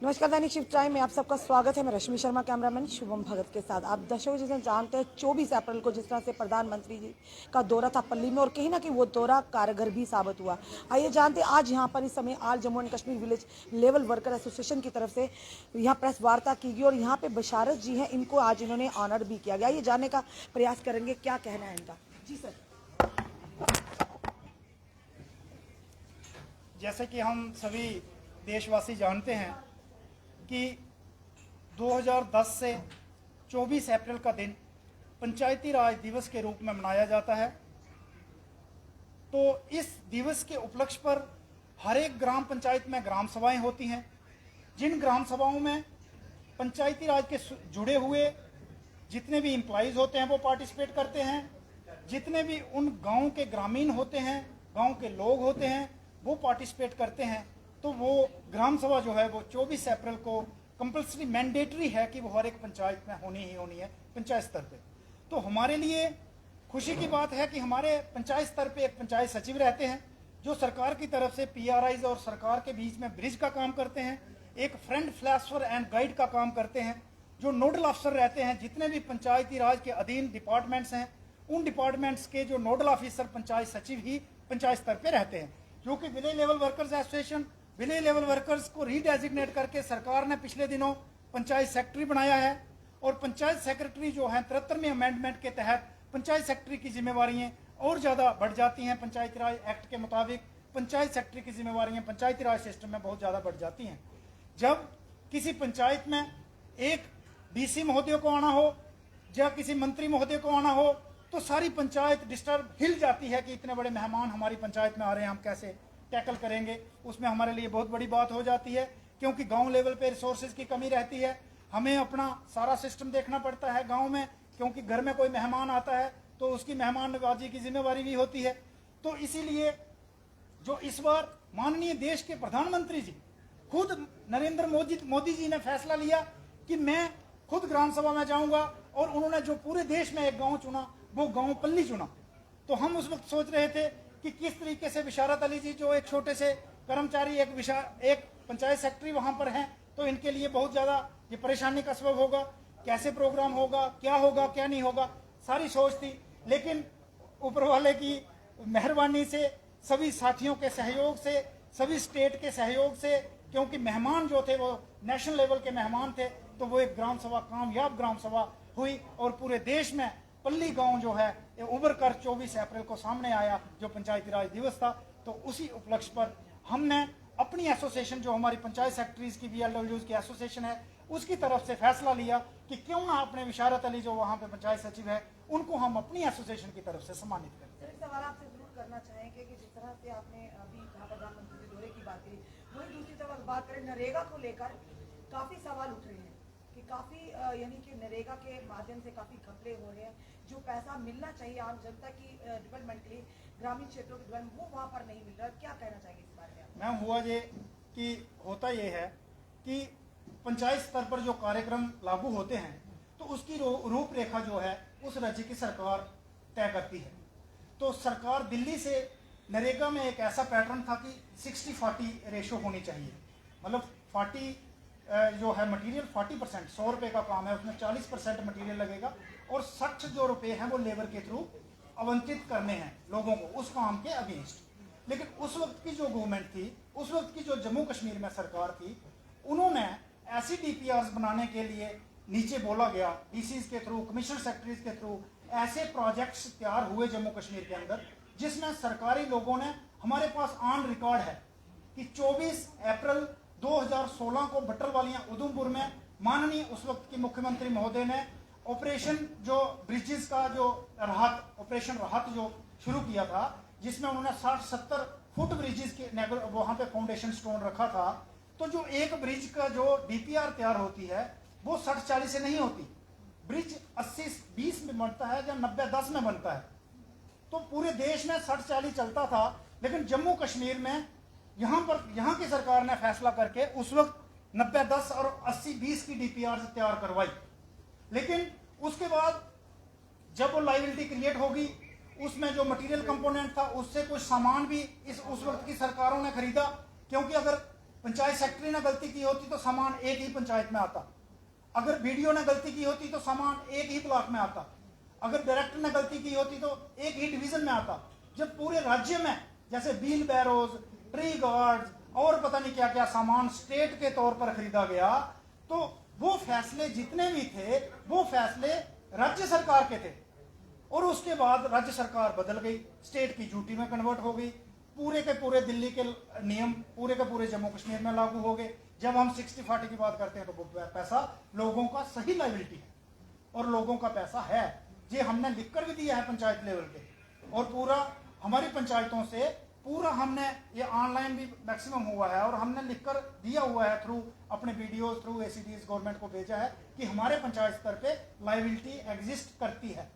नमस्कार, दैनिक shift time में आप सबका स्वागत है। मैं रश्मि शर्मा, कैमरामैन शुभम भगत के साथ। आप दर्शकों जिसे जानते हैं 24 अप्रैल को जिस तरह से प्रधानमंत्री जी का दौरा था पल्ली में, और कहीं ना कहीं वो दौरा कारगर भी साबित हुआ। आइए जानते हैं आज यहाँ पर इस समय all Jammu and Kashmir village level worker association की तरफ से यहाँ प्रेस वार्ता की गई और यहाँ पे बशारत जी हैं, इनको आज इन्होंने ऑनर भी किया गया। ये जानने का प्रयास करेंगे क्या कहना है इनका। जी सर। जैसे कि हम सभी देशवासी जानते हैं कि 2010 से 24 अप्रैल का दिन पंचायती राज दिवस के रूप में मनाया जाता है। तो इस दिवस के उपलक्ष्य पर हर एक ग्राम पंचायत में ग्राम सभाएं होती हैं, जिन ग्राम सभाओं में पंचायती राज के जुड़े हुए जितने भी एम्प्लॉइज होते हैं वो पार्टिसिपेट करते हैं, जितने भी उन गांव के ग्रामीण होते हैं, गांव के लोग होते हैं, वो पार्टिसिपेट करते हैं। तो वो ग्राम सभा जो है वो 24 अप्रैल को कंपल्सरी मैंडेटरी है कि वो हर एक पंचायत में होनी ही होनी है, पंचायत स्तर पे। तो हमारे लिए खुशी की बात है कि हमारे पंचायत स्तर पे एक पंचायत सचिव रहते हैं जो सरकार की तरफ से पीआरआईज और सरकार के बीच में ब्रिज का काम करते हैं, एक फ्रेंड फ्लैशर एंड गाइड का काम करते हैं, जो नोडल अफसर रहते हैं जितने भी पंचायती राज के अधीन डिपार्टमेंट्स हैं, उन डिपार्टमेंट्स के जो नोडल ऑफिसर पंचायत सचिव ही पंचायत स्तर पे रहते हैं। जो कि village level workers association, village level workers को रीडेजिग्नेट करके सरकार ने पिछले दिनों पंचायत सेक्रेटरी बनाया है, और पंचायत सेक्रेटरी जो है 73वें अमेंडमेंट के तहत पंचायत सेक्रेटरी की जिम्मेवारियां और ज्यादा बढ़ जाती हैं। पंचायती राज एक्ट के मुताबिक पंचायत सेक्रेटरी की जिम्मेवारियां पंचायती राज सिस्टम में बहुत ज्यादा बढ़ जाती हैं। जब किसी पंचायत में एक डीसी महोदय को आना हो या किसी मंत्री महोदय को आना हो तो सारी पंचायत डिस्टर्ब हिल जाती है कि इतने बड़े मेहमान हमारी पंचायत में आ रहे हैं, हम कैसे टैकल करेंगे। उसमें हमारे लिए बहुत बड़ी बात हो जाती है, क्योंकि गांव लेवल पे रिसोर्सेज की कमी रहती है। हमें अपना सारा सिस्टम देखना पड़ता है गांव में, क्योंकि घर में कोई मेहमान आता है तो उसकी मेहमान नवाजी की जिम्मेवारी भी होती है। तो इसीलिए जो इस बार माननीय देश के प्रधानमंत्री जी खुद नरेंद्र मोदी जी ने फैसला लिया कि मैं खुद ग्राम सभा में जाऊंगा, और उन्होंने जो पूरे देश में एक गांव चुना वो गांव पल्ली चुना। तो हम उस वक्त सोच रहे थे कि किस तरीके से बिशारत अली जी जो एक छोटे से कर्मचारी, एक पंचायत सेक्रेटरी वहां पर हैं, तो इनके लिए बहुत ज्यादा ये परेशानी का सबब होगा, कैसे प्रोग्राम होगा, क्या नहीं होगा, सारी सोच थी। लेकिन ऊपर वाले की मेहरबानी से, सभी साथियों के सहयोग से, सभी स्टेट के सहयोग से, क्योंकि मेहमान जो थे वो नेशनल लेवल के मेहमान थे, तो वो एक ग्राम सभा कामयाब ग्राम सभा हुई, और पूरे देश में पल्ली गांव जो है ये उभर कर 24 अप्रैल को सामने आया जो पंचायती राज दिवस था। तो उसी उपलक्ष्य पर हमने अपनी एसोसिएशन, जो हमारी पंचायत सेक्रेटरीज की VLWs की एसोसिएशन है, उसकी तरफ से फैसला लिया कि क्यों ना अपने बिशारत अली जो वहाँ पे पंचायत सचिव है उनको हम अपनी एसोसिएशन की तरफ से सम्मानित करें। एक सवाल आपसे जरूर करना चाहेंगे कि जिस तरह से आपने अभी कहा प्रधानमंत्री के दौरे की बात करी, वही दूसरी तरफ बात करें नरेगा को लेकर काफी सवाल उठ रहे हैं कि काफी यानी कि नरेगा के माध्यम से काफी घपले हो रहे हैं। जो पैसा मिलना चाहिए आम जनता की डेवलपमेंट के लिए, ग्रामीण क्षेत्रों के डेवलपमेंट, वो वहाँ पर नहीं मिल रहा। क्या कहना चाहेंगे इस बारे में? मैम हुआ ये कि होता ये है कि पंचायत स्तर पर जो कार्यक्रम लागू होते हैं तो उसकी रूपरेखा जो है उस राज्य की सरकार तय करती है। तो सरकार दिल्ली से नरेगा में एक ऐसा पैटर्न था कि 60-40 रेशो होनी चाहिए, मतलब 40 जो है मटेरियल 40%, 100 रुपए का काम है उसमें 40% मटेरियल लगेगा, और 60 जो रुपए हैं वो लेबर के थ्रू आवंटित करने हैं लोगों को उस काम के अगेंस्ट। लेकिन उस वक्त की जो गवर्नमेंट थी, उस वक्त की जो जम्मू कश्मीर में सरकार थी, उन्होंने ऐसी DPRs बनाने के लिए नीचे बोला गया, DCs के थ्रू, कमिश्नर सेक्रेटरीज के थ्रू ऐसे प्रोजेक्ट्स तैयार हुए जम्मू कश्मीर के अंदर, जिसमें सरकारी लोगों ने, हमारे पास ऑन रिकॉर्ड है कि 24 अप्रैल 2016 को बट्टलवालियां उधमपुर में माननीय उस वक्त के मुख्यमंत्री महोदय ने ऑपरेशन जो ब्रिजेस का जो ऑपरेशन राहत जो शुरू किया था, जिसमें उन्होंने 60-70 फुट ब्रिजेस के वहां पे फाउंडेशन स्टोन रखा था। तो जो एक ब्रिज का जो DPR तैयार होती है वो 60-40 से नहीं होती, ब्रिज 80-20 में बनता है या 90-10 में बनता है। तो पूरे देश में 60-40 चलता था, लेकिन जम्मू कश्मीर में यहाँ की सरकार ने फैसला करके उस वक्त 90-10 और 80-20 की DPR तैयार करवाई। लेकिन उसके बाद जब वो लाइबिलिटी क्रिएट होगी, उसमें जो मटेरियल कंपोनेंट था उससे कुछ सामान भी उस वक्त की सरकारों ने खरीदा, क्योंकि अगर पंचायत सेक्रेटरी ने गलती की होती तो सामान एक ही पंचायत में आता, अगर बीडीओ ने गलती की होती तो सामान एक ही ब्लॉक में आता, अगर डायरेक्टर ने गलती की होती तो एक ही डिवीजन में आता। जब पूरे राज्य में जैसे व्हील बैरोज, ट्री गार्ड्स और पता नहीं क्या क्या सामान स्टेट के तौर पर खरीदा गया, तो वो फैसले जितने भी थे वो फैसले राज्य सरकार के थे। और उसके बाद राज्य सरकार बदल गई, स्टेट की ड्यूटी में कन्वर्ट हो गई, पूरे के पूरे दिल्ली के नियम पूरे के पूरे जम्मू कश्मीर में लागू हो गए। जब हम 60-40 की बात करते हैं तो वो पैसा लोगों का सही लायबिलिटी है और लोगों का पैसा है, ये हमने लिखकर भी दिया है पंचायत लेवल पे, और पूरा हमारी पंचायतों से पूरा हमने ये ऑनलाइन भी मैक्सिमम हुआ है और हमने लिखकर दिया हुआ है थ्रू अपने वीडियोस, थ्रू एसीडीएस गवर्नमेंट को भेजा है कि हमारे पंचायत स्तर पे लायबिलिटी एग्जिस्ट करती है।